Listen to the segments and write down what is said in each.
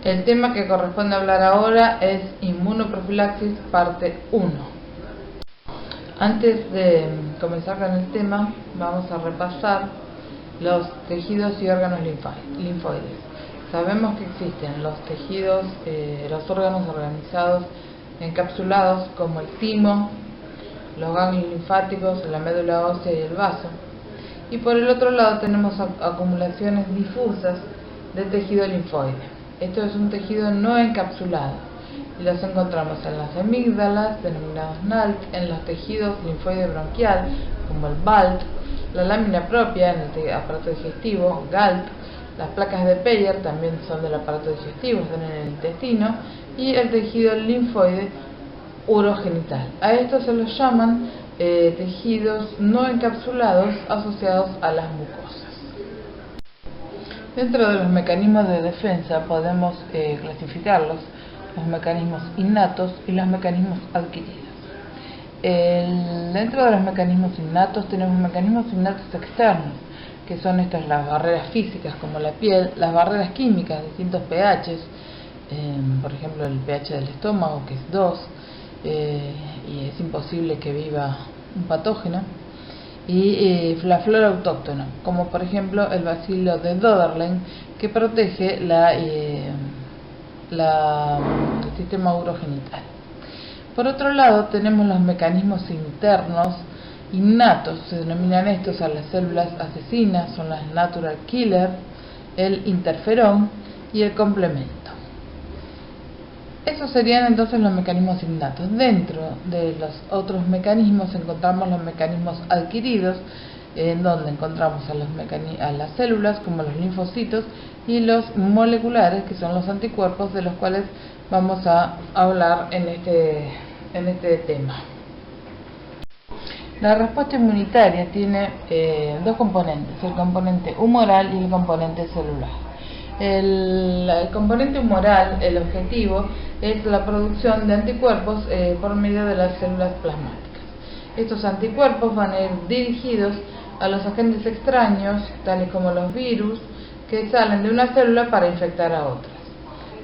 El tema que corresponde hablar ahora es inmunoprofilaxis parte 1. Antes de comenzar con el tema, vamos a repasar los tejidos y órganos linfoides. Sabemos que existen los tejidos, los órganos organizados, encapsulados como el timo, los ganglios linfáticos, la médula ósea y el vaso. Y por el otro lado tenemos acumulaciones difusas de tejido linfoide. Esto es un tejido no encapsulado y los encontramos en las amígdalas, denominados NALT, en los tejidos linfoide bronquial, como el BALT, la lámina propia en el aparato digestivo, GALT, las placas de Peyer también son del aparato digestivo, están en el intestino, y el tejido linfoide urogenital. A estos se los llaman tejidos no encapsulados asociados a las mucosas. Dentro de los mecanismos de defensa podemos clasificarlos, los mecanismos innatos y los mecanismos adquiridos. Dentro de los mecanismos innatos tenemos mecanismos innatos externos, que son estas las barreras físicas como la piel, las barreras químicas de distintos pHs, por ejemplo el pH del estómago, que es 2, y es imposible que viva un patógeno, y la flora autóctona, como por ejemplo el bacilo de Döderlein, que protege el sistema urogenital. Por otro lado tenemos los mecanismos internos innatos, se denominan estos a las células asesinas, son las natural killer, el interferón y el complemento. Esos serían entonces los mecanismos innatos. Dentro de los otros mecanismos encontramos los mecanismos adquiridos, en donde encontramos a las células como los linfocitos y los moleculares, que son los anticuerpos, de los cuales vamos a hablar en este tema. La respuesta inmunitaria tiene dos componentes, el componente humoral y el componente celular. El componente humoral, el objetivo, es la producción de anticuerpos por medio de las células plasmáticas. Estos anticuerpos van a ir dirigidos a los agentes extraños, tales como los virus, que salen de una célula para infectar a otras.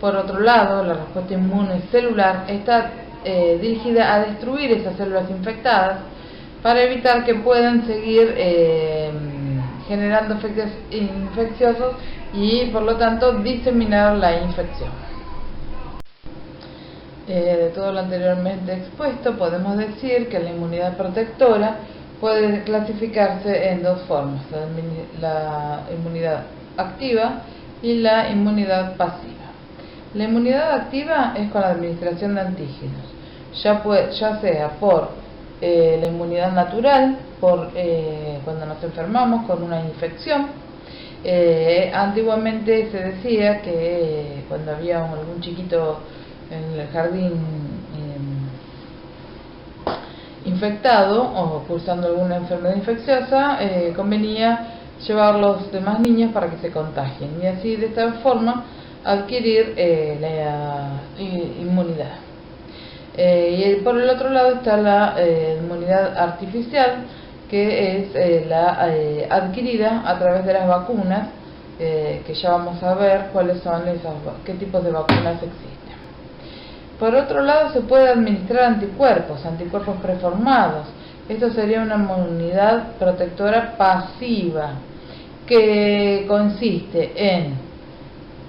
Por otro lado, la respuesta inmune celular está dirigida a destruir esas células infectadas para evitar que puedan seguir generando efectos infecciosos y por lo tanto diseminar la infección. De todo lo anteriormente expuesto, podemos decir que la inmunidad protectora puede clasificarse en dos formas: la inmunidad activa y la inmunidad pasiva. La inmunidad activa es con la administración de antígenos, ya sea por la inmunidad natural, por cuando nos enfermamos con una infección. Antiguamente se decía que cuando había algún chiquito en el jardín infectado o cursando alguna enfermedad infecciosa, convenía llevar a los demás niños para que se contagien y así de esta forma adquirir la inmunidad. Y por el otro lado está la inmunidad artificial, que es la adquirida a través de las vacunas, que ya vamos a ver cuáles son qué tipos de vacunas existen. Por otro lado, se puede administrar anticuerpos preformados. Esto sería una inmunidad protectora pasiva, que consiste en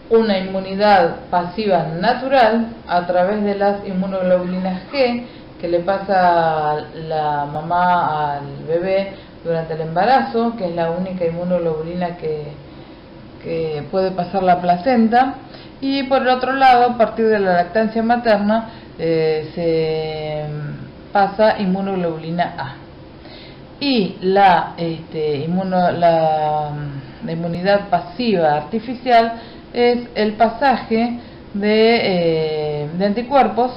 una inmunidad pasiva natural a través de las inmunoglobulinas G, que le pasa la mamá al bebé durante el embarazo, que es la única inmunoglobulina que puede pasar la placenta. Y por el otro lado, a partir de la lactancia materna, se pasa inmunoglobulina A. Y la inmunidad pasiva artificial es el pasaje de anticuerpos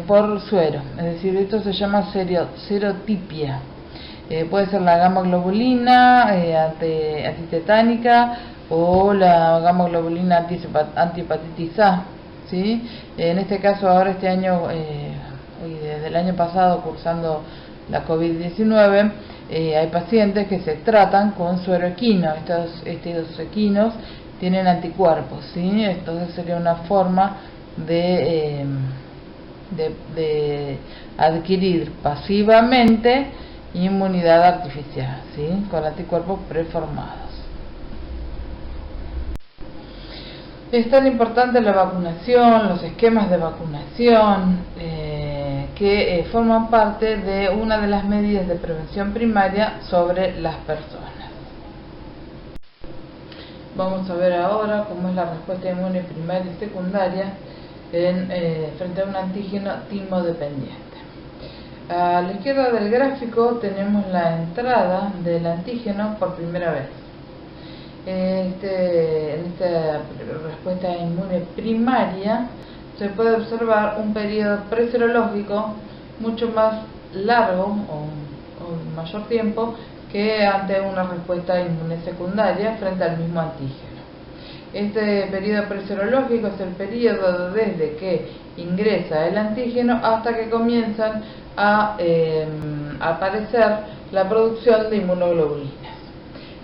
por suero, es decir, esto se llama serotipia. Puede ser la gamma globulina antitetánica o la gamma globulina antihepatitis A, ¿sí? En este caso, ahora este año, desde el año pasado, cursando la COVID-19, hay pacientes que se tratan con suero equino. Estos equinos tienen anticuerpos, ¿sí? Entonces sería una forma de adquirir pasivamente inmunidad artificial, ¿sí? Con anticuerpos preformados. Es tan importante la vacunación, los esquemas de vacunación, que forman parte de una de las medidas de prevención primaria sobre las personas. Vamos a ver ahora cómo es la respuesta inmune primaria y secundaria frente a un antígeno timodependiente. A la izquierda del gráfico tenemos la entrada del antígeno por primera vez. En esta respuesta inmune primaria se puede observar un periodo preserológico mucho más largo o mayor tiempo que ante una respuesta inmune secundaria frente al mismo antígeno. Este periodo preserológico es el periodo desde que ingresa el antígeno hasta que comienzan a aparecer la producción de inmunoglobulinas.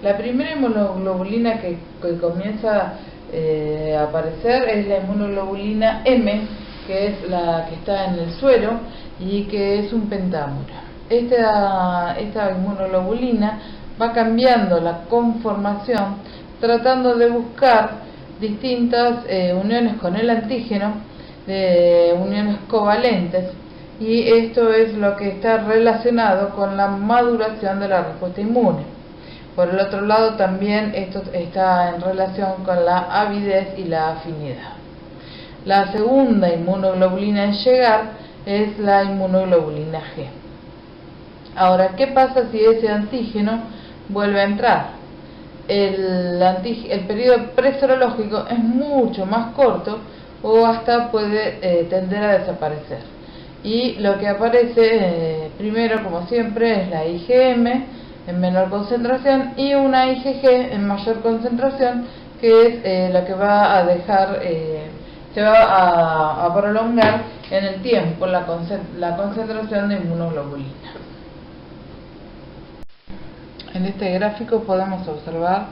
La primera inmunoglobulina que comienza a aparecer es la inmunoglobulina M, que es la que está en el suero y que es un pentámero. Esta inmunoglobulina va cambiando la conformación, tratando de buscar distintas uniones con el antígeno, uniones covalentes, y esto es lo que está relacionado con la maduración de la respuesta inmune. Por el otro lado, también esto está en relación con la avidez y la afinidad. La segunda inmunoglobulina en llegar es la inmunoglobulina G. Ahora, ¿qué pasa si ese antígeno vuelve a entrar? El periodo preserológico es mucho más corto o hasta puede tender a desaparecer. Y lo que aparece primero, como siempre, es la IgM en menor concentración y una IgG en mayor concentración, que es la que va a dejar, se va a prolongar en el tiempo la concentración de inmunoglobulina. En este gráfico podemos observar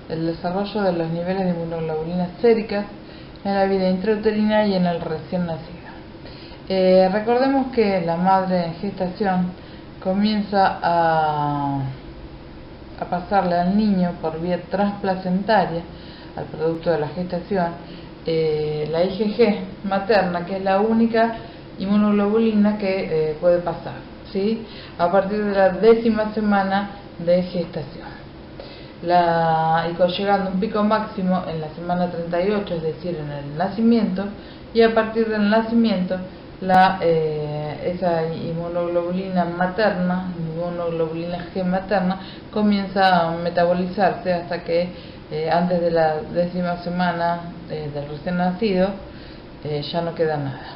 el desarrollo de los niveles de inmunoglobulinas séricas en la vida intrauterina y en el recién nacido. Recordemos que la madre en gestación comienza a pasarle al niño por vía transplacentaria, al producto de la gestación, la IgG materna, que es la única inmunoglobulina que puede pasar, ¿sí? A partir de la 10ª semana de gestación. Llegando a un pico máximo en la semana 38, es decir, en el nacimiento, y a partir del nacimiento esa inmunoglobulina materna, inmunoglobulina G materna, comienza a metabolizarse hasta que antes de la 10ª semana del recién nacido ya no queda nada.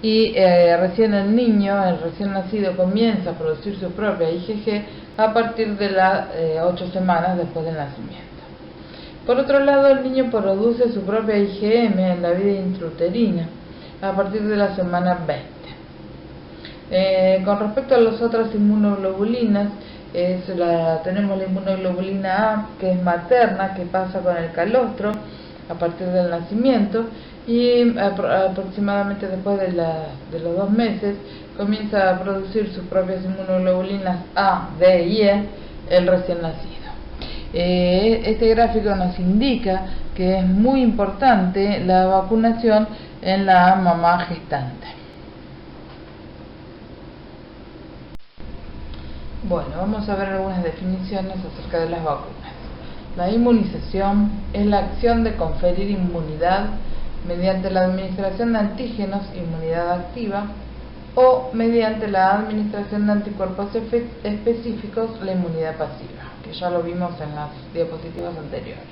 Y recién el recién nacido, comienza a producir su propia IgG a partir de las 8 semanas después del nacimiento. Por otro lado, el niño produce su propia IgM en la vida intrauterina a partir de la semana 20. Con respecto a las otras inmunoglobulinas, tenemos la inmunoglobulina A, que es materna, que pasa con el calostro a partir del nacimiento, y aproximadamente después de los 2 meses comienza a producir sus propias inmunoglobulinas A, B y E el recién nacido. Este gráfico nos indica que es muy importante la vacunación en la mamá gestante. Bueno, vamos a ver algunas definiciones acerca de las vacunas. La inmunización es la acción de conferir inmunidad mediante la administración de antígenos, inmunidad activa, o mediante la administración de anticuerpos específicos, la inmunidad pasiva, que ya lo vimos en las diapositivas anteriores.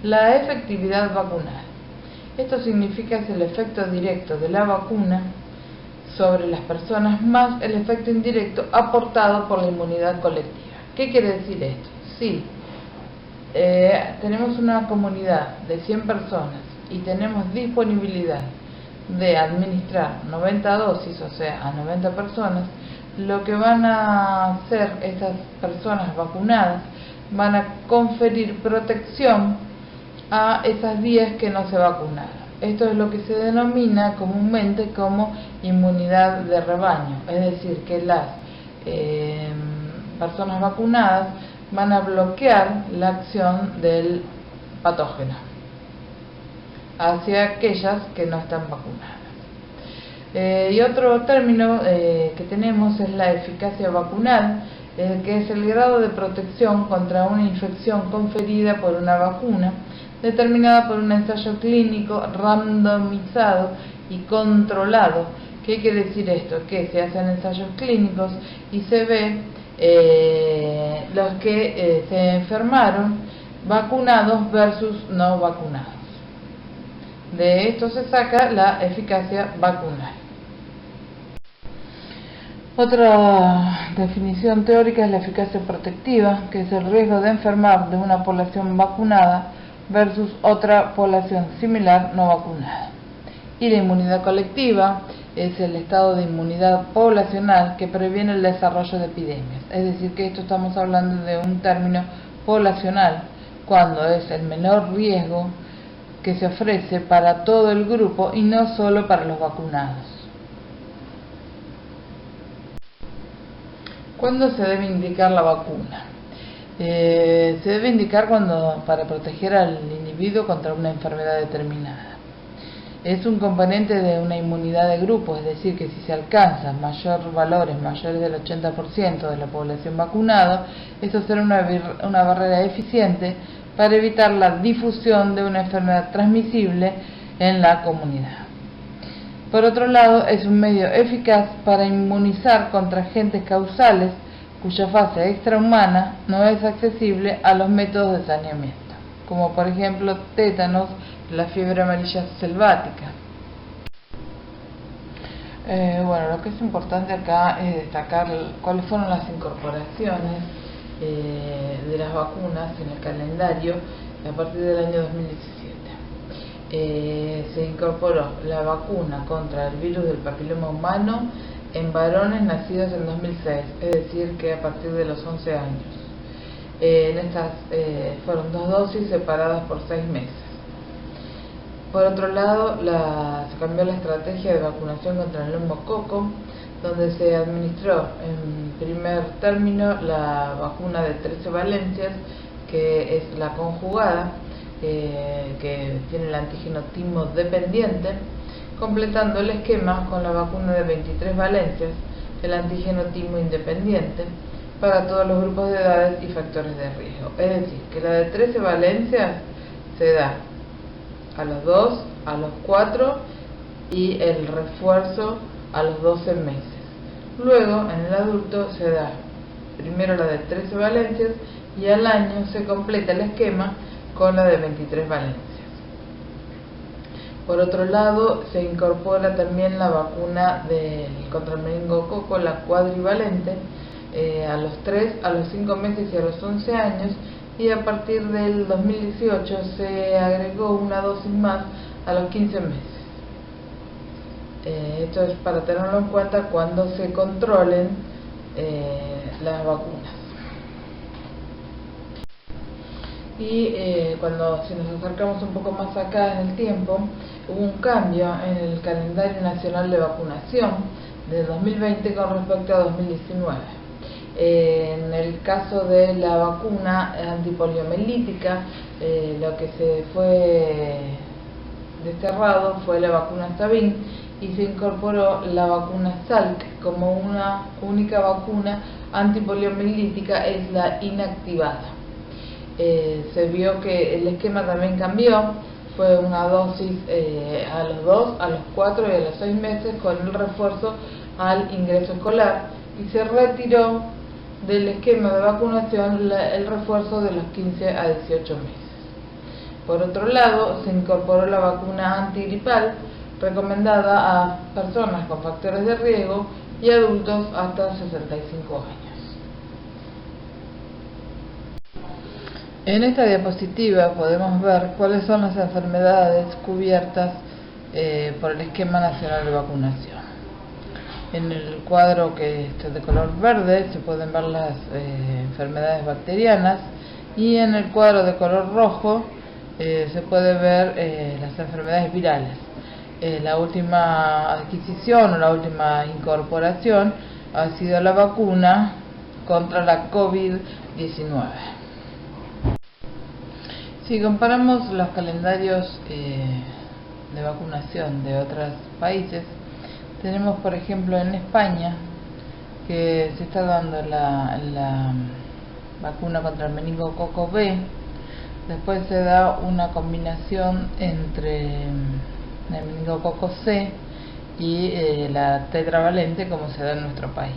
La efectividad vacunal. Esto significa que es el efecto directo de la vacuna sobre las personas más el efecto indirecto aportado por la inmunidad colectiva. ¿Qué quiere decir esto? Si tenemos una comunidad de 100 personas y tenemos disponibilidad de administrar 90 dosis, o sea, a 90 personas, lo que van a hacer estas personas vacunadas van a conferir protección a esas 10 que no se vacunaron. Esto es lo que se denomina comúnmente como inmunidad de rebaño, es decir, que las personas vacunadas van a bloquear la acción del patógeno hacia aquellas que no están vacunadas. Y otro término que tenemos es la eficacia vacunal, que es el grado de protección contra una infección conferida por una vacuna, determinada por un ensayo clínico randomizado y controlado. ¿Qué quiere decir esto? Que se hacen ensayos clínicos y se ve los que se enfermaron vacunados versus no vacunados. De esto se saca la eficacia vacunal. Otra definición teórica es la eficacia protectiva, que es el riesgo de enfermar de una población vacunada versus otra población similar no vacunada. Y la inmunidad colectiva es el estado de inmunidad poblacional que previene el desarrollo de epidemias. Es decir, que esto estamos hablando de un término poblacional, cuando es el menor riesgo que se ofrece para todo el grupo y no solo para los vacunados. ¿Cuándo se debe indicar la vacuna? Se debe indicar para proteger al individuo contra una enfermedad determinada. Es un componente de una inmunidad de grupo, es decir, que si se alcanzan valores mayores del 80% de la población vacunada, esto será una barrera eficiente para evitar la difusión de una enfermedad transmisible en la comunidad. Por otro lado, es un medio eficaz para inmunizar contra agentes causales cuya fase extrahumana no es accesible a los métodos de saneamiento, como por ejemplo tétanos, la fiebre amarilla selvática. Lo que es importante acá es destacar cuáles fueron las incorporaciones de las vacunas en el calendario a partir del año 2017. Se incorporó la vacuna contra el virus del papiloma humano en varones nacidos en 2006, es decir, que a partir de los 11 años. En estas fueron 2 dosis separadas por 6 meses. Por otro lado, se cambió la estrategia de vacunación contra el neumococo, donde se administró en primer término la vacuna de 13 valencias, que es la conjugada, que tiene el antígeno timo dependiente, completando el esquema con la vacuna de 23 valencias, el antígeno timo independiente, para todos los grupos de edades y factores de riesgo. Es decir, que la de 13 valencias se da a los 2, a los 4 y el refuerzo a los 12 meses. Luego, en el adulto se da primero la de 13 valencias y al año se completa el esquema con la de 23 valencias. Por otro lado, se incorpora también la vacuna contra el meningococo, la cuadrivalente, a los 3, a los 5 meses y a los 11 años, y a partir del 2018 se agregó una dosis más a los 15 meses. Esto es para tenerlo en cuenta cuando se controlen las vacunas. Y si nos acercamos un poco más acá en el tiempo, hubo un cambio en el calendario nacional de vacunación de 2020 con respecto a 2019. En el caso de la vacuna antipoliomielítica, lo que se fue desterrado fue la vacuna Sabin y se incorporó la vacuna Salk como una única vacuna antipoliomielítica, es la inactivada. Se vio que el esquema también cambió, fue una dosis a los 2, a los 4 y a los 6 meses con el refuerzo al ingreso escolar, y se retiró del esquema de vacunación el refuerzo de los 15 a 18 meses. Por otro lado, se incorporó la vacuna antigripal recomendada a personas con factores de riesgo y adultos hasta 65 años. En esta diapositiva podemos ver cuáles son las enfermedades cubiertas por el Esquema Nacional de Vacunación. En el cuadro que está de color verde se pueden ver las enfermedades bacterianas, y en el cuadro de color rojo se puede ver las enfermedades virales. La última adquisición o la última incorporación ha sido la vacuna contra la COVID-19. Si comparamos los calendarios de vacunación de otros países, tenemos por ejemplo en España que se está dando la vacuna contra el meningococo B, después se da una combinación entre el meningococo C y la tetravalente, como se da en nuestro país.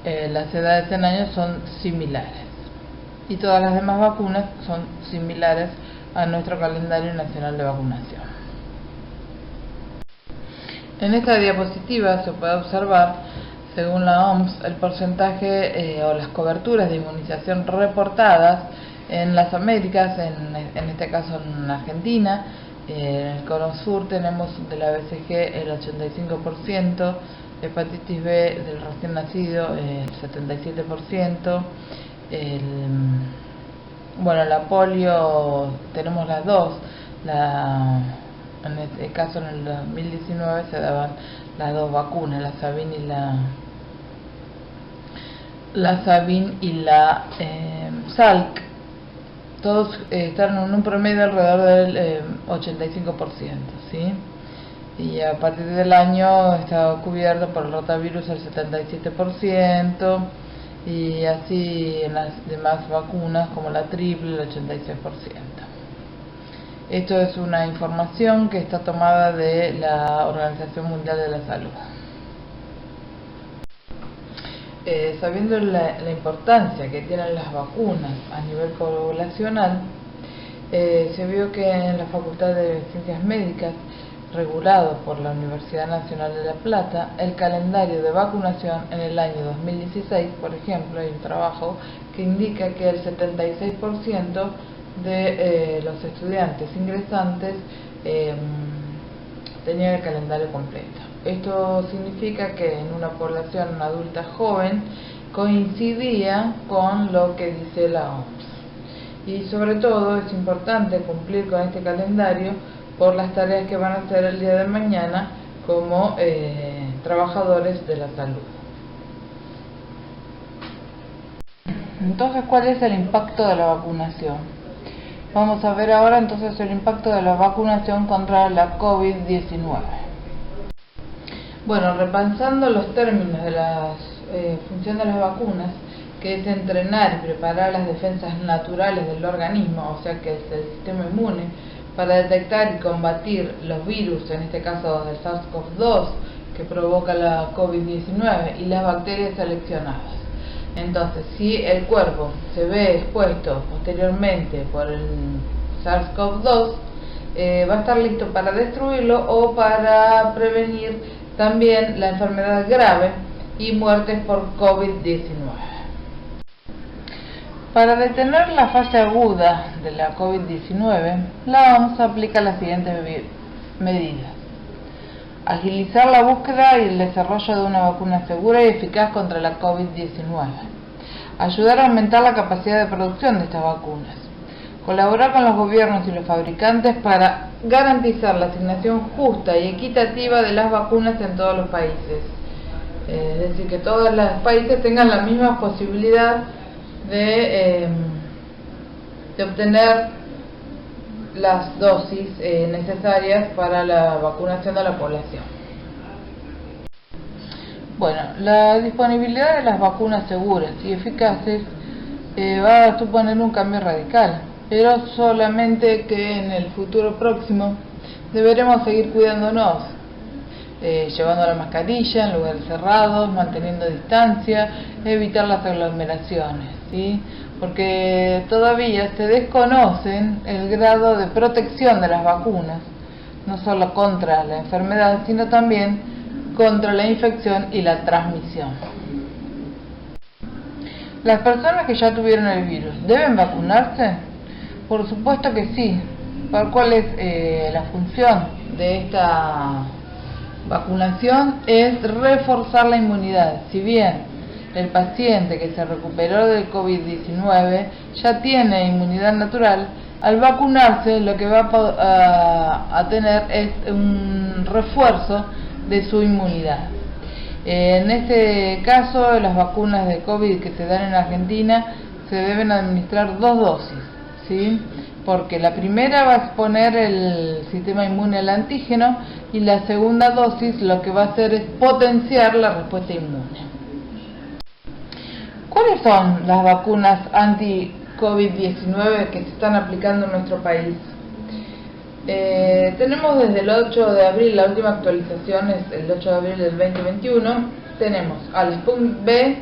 Las edades en años son similares y todas las demás vacunas son similares a nuestro calendario nacional de vacunación. En esta diapositiva se puede observar, según la OMS, el porcentaje o las coberturas de inmunización reportadas en las Américas, en este caso en Argentina. En el Cono Sur tenemos de la BCG el 85%, hepatitis B del recién nacido el 77%, la polio tenemos las dos, en este caso en el 2019 se daban las dos vacunas, la Sabin y la Salk. Todos están en un promedio alrededor del 85%, ¿sí? Y a partir del año está cubierto por el rotavirus el 77%, y así en las demás vacunas como la triple el 86%. Esto es una información que está tomada de la Organización Mundial de la Salud. Sabiendo la importancia que tienen las vacunas a nivel poblacional, se vio que en la Facultad de Ciencias Médicas, regulado por la Universidad Nacional de La Plata, el calendario de vacunación en el año 2016, por ejemplo, hay un trabajo que indica que el 76% de los estudiantes ingresantes tenían el calendario completo. Esto significa que en una población adulta joven coincidía con lo que dice la OMS. Y sobre todo es importante cumplir con este calendario por las tareas que van a hacer el día de mañana como trabajadores de la salud. Entonces, ¿cuál es el impacto de la vacunación? Vamos a ver ahora entonces el impacto de la vacunación contra la COVID-19. Bueno, repasando los términos de la función de las vacunas, que es entrenar y preparar las defensas naturales del organismo, o sea que es el sistema inmune, para detectar y combatir los virus, en este caso del SARS-CoV-2, que provoca la COVID-19, y las bacterias seleccionadas. Entonces, si el cuerpo se ve expuesto posteriormente por el SARS-CoV-2, va a estar listo para destruirlo o para prevenir también la enfermedad grave y muertes por COVID-19. Para detener la fase aguda de la COVID-19, la OMS aplica las siguientes medidas: agilizar la búsqueda y el desarrollo de una vacuna segura y eficaz contra la COVID-19, ayudar a aumentar la capacidad de producción de estas vacunas, colaborar con los gobiernos y los fabricantes para garantizar la asignación justa y equitativa de las vacunas en todos los países. Es decir, que todos los países tengan la misma posibilidad de obtener las dosis necesarias para la vacunación de la población. Bueno, la disponibilidad de las vacunas seguras y eficaces va a suponer un cambio radical, pero solamente que en el futuro próximo deberemos seguir cuidándonos, llevando la mascarilla en lugares cerrados, manteniendo distancia, evitar las aglomeraciones, ¿sí? Porque todavía se desconocen el grado de protección de las vacunas, no solo contra la enfermedad, sino también contra la infección y la transmisión. ¿Las personas que ya tuvieron el virus deben vacunarse? Por supuesto que sí. ¿Cuál es la función de esta vacunación? Es reforzar la inmunidad. Si bien el paciente que se recuperó del COVID-19 ya tiene inmunidad natural, al vacunarse lo que va a tener es un refuerzo de su inmunidad. En este caso, las vacunas de COVID que se dan en Argentina se deben administrar 2 dosis, ¿sí? Porque la primera va a exponer el sistema inmune al antígeno y la segunda dosis lo que va a hacer es potenciar la respuesta inmune. ¿Cuáles son las vacunas anti-COVID-19 que se están aplicando en nuestro país? Tenemos desde el 8 de abril, la última actualización es el 8 de abril del 2021, tenemos al Sputnik V,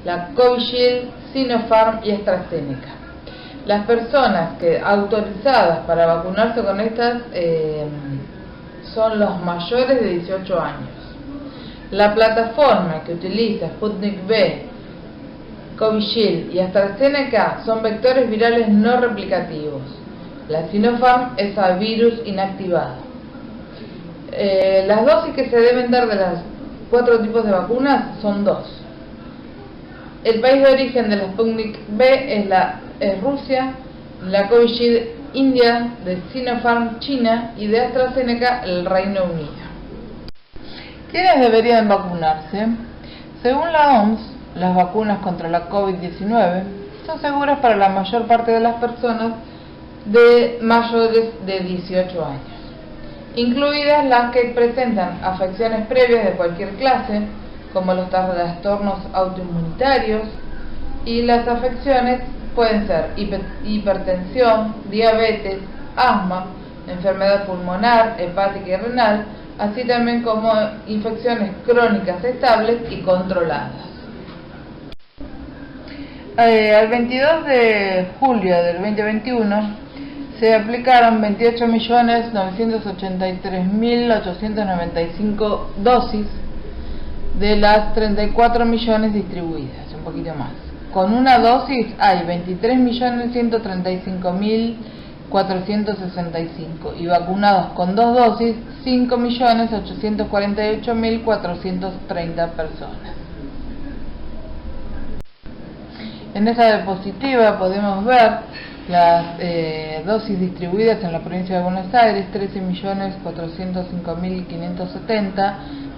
la Covishield, Sinopharm y AstraZeneca. Las personas autorizadas para vacunarse con estas son los mayores de 18 años. La plataforma que utiliza Sputnik V, Covishield y AstraZeneca son vectores virales no replicativos. La Sinopharm es a virus inactivado. Las dosis que se deben dar de las 4 tipos de vacunas son 2. El país de origen de la Sputnik V es Rusia, la Covishield India, de Sinopharm China y de AstraZeneca el Reino Unido. ¿Quiénes deberían vacunarse? Según la OMS, las vacunas contra la COVID-19 son seguras para la mayor parte de las personas de mayores de 18 años, incluidas las que presentan afecciones previas de cualquier clase, como los trastornos autoinmunitarios, y las afecciones pueden ser hipertensión, diabetes, asma, enfermedad pulmonar, hepática y renal, así también como infecciones crónicas estables y controladas. Al 22 de julio del 2021 se aplicaron 28.983.895 dosis de las 34 millones distribuidas, un poquito más. Con una dosis hay 23.135.465 y vacunados con 2 dosis 5.848.430 personas. En esta diapositiva podemos ver las dosis distribuidas en la provincia de Buenos Aires, 13.405.570,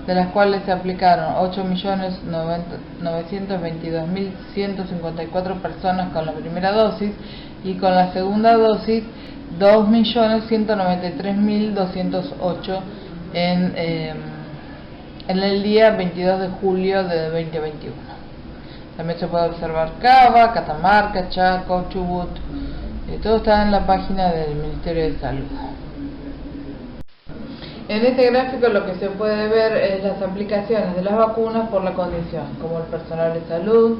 de las cuales se aplicaron 8.922.154 personas con la primera dosis y con la segunda dosis 2.193.208 en el día 22 de julio de 2021. También se puede observar Cava, Catamarca, Chaco, Chubut. Todo está en la página del Ministerio de Salud. En este gráfico lo que se puede ver es las aplicaciones de las vacunas por la condición, como el personal de salud,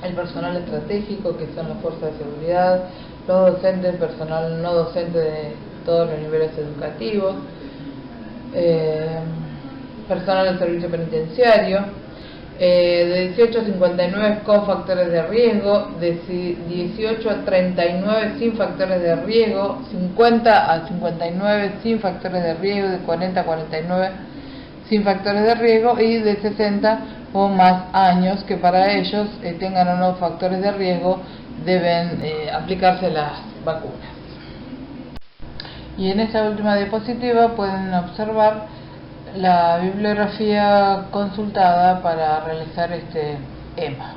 el personal estratégico, que son las fuerzas de seguridad, los docentes, el personal no docente de todos los niveles educativos, personal del servicio penitenciario, de 18 a 59 con factores de riesgo, de 18 a 39 sin factores de riesgo, 50 a 59 sin factores de riesgo, de 40 a 49 sin factores de riesgo y de 60 o más años que para ellos tengan o no factores de riesgo deben aplicarse las vacunas. Y en esta última diapositiva pueden observar la bibliografía consultada para realizar este EMA.